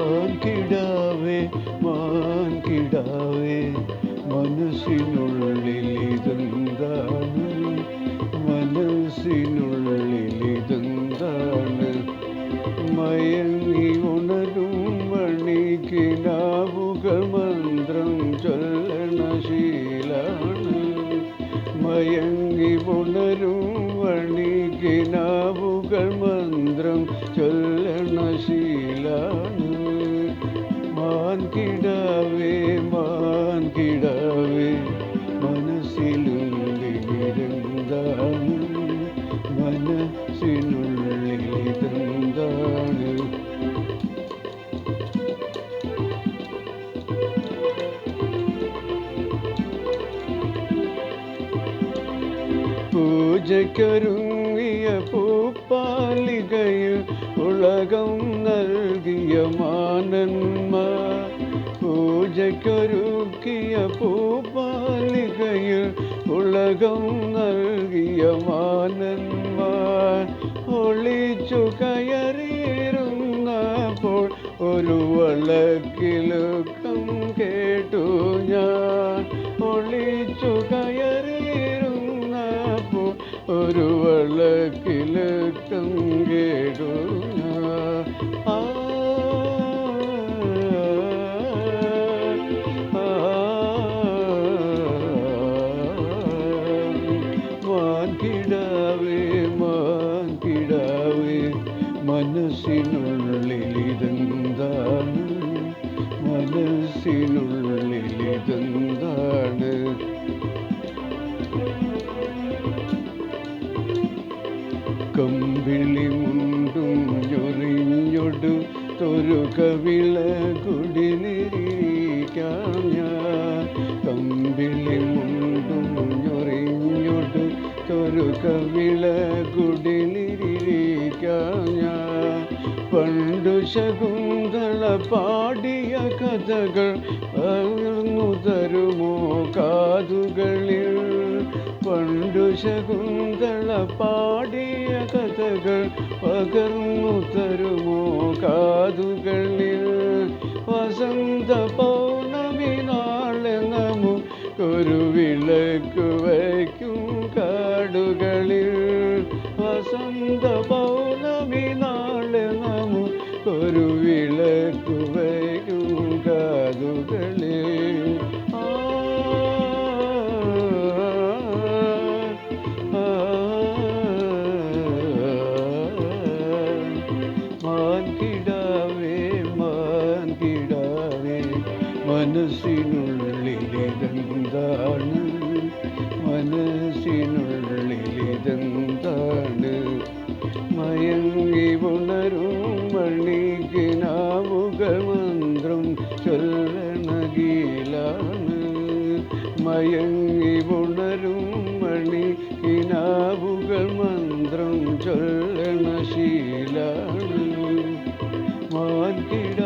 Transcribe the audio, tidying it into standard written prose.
മാൻകിടാവേ മാൻകിടാവേ മനസ്സിനുള്ളിലിതെന്താണ് മനസ്സിനുള്ളിലിതെന്താണ് മയങ്ങി ഉണരും മണിക്കിനാവുകൾ മന്ത്രം ചൊല്ലണ ശീലാണ് മയങ്ങി ഉണരും മണിക്കിനാവുകൾ മന്ത്രം ചൊല്ലണ ശീലാണ് മാൻകിടാവേ മാൻകിടാവേ മനസ്സിലുള്ളിലിതെന്താണ് മനസ്സിനുള്ളിലിതെന്താണ് പൂജയ്ക്കൊരുങ്ങിയ പൂപ്പാലികയിൽ ഉലകം നൽകിയ മാനന്മാർ പൂജയ്ക്കൊരുക്കിയ പൂപ്പാലികയിൽ ഉലകം നൽകിയ മാനന്മാർ ഒളിച്ചു കയറിയിരുന്നപ്പോൾ ഒരു വളക്കിലുക്കം കേട്ടു ഞാൻ ഒളിച്ചു കയറിയിരുന്നപ്പോൾ ഒരു വളക്കിലുക്കം കേട്ടു ഞാൻ മാൻകിടാവേ മാൻകിടാവേ മനസ്സിനുള്ളിലിതെന്താണ് മനസ്സിനുള്ളിലിതെന്താണ് കമ്പിളി മുണ്ടും ഞൊറിഞ്ഞൊടു തൊരു കവിള കുടിലിരിക്കാൻ ഞാൻ കമ്പിളി മുണ്ടും ഞൊറിഞ്ഞൊടു തൊരു കവിള കുടിലിരിക്കാൻ ഞാൻ പണ്ടു ശകുന്തള പാടിയ കഥകൾ പകർന്നു തരുമോ കാതുകളിൽ പണ്ടു ശകുന്തള പാടിയ കഥകൾ പകർന്നു തരുമോ കാതുകളിൽ വസന്ത പൗർണമി നാളെ നമുക്കൊരു വിളക്ക് വയ്ക്കും കാടുകളിൽ വസന്ത പൗർണമി നാളെ നമുക്കൊരു വിളക്ക് വയ്ക്കും കാതുകളിൽ മാൻകിടാവേ മാൻകിടാവേ മനസ്സിനുള്ളിലിതെന്താണ് മനസ്സിനുള്ളിലിതെന്താണ് മയങ്ങി ഉണരും മണിക്കിനാവുകൾ മന്ത്രം ചൊല്ലണ ഗീലാണ് മയങ്ങി ഉണരും മണിക്കിനാവുകൾ മന്ത്രം ചൊല്ലണ ശീലാണ് മാൻകിട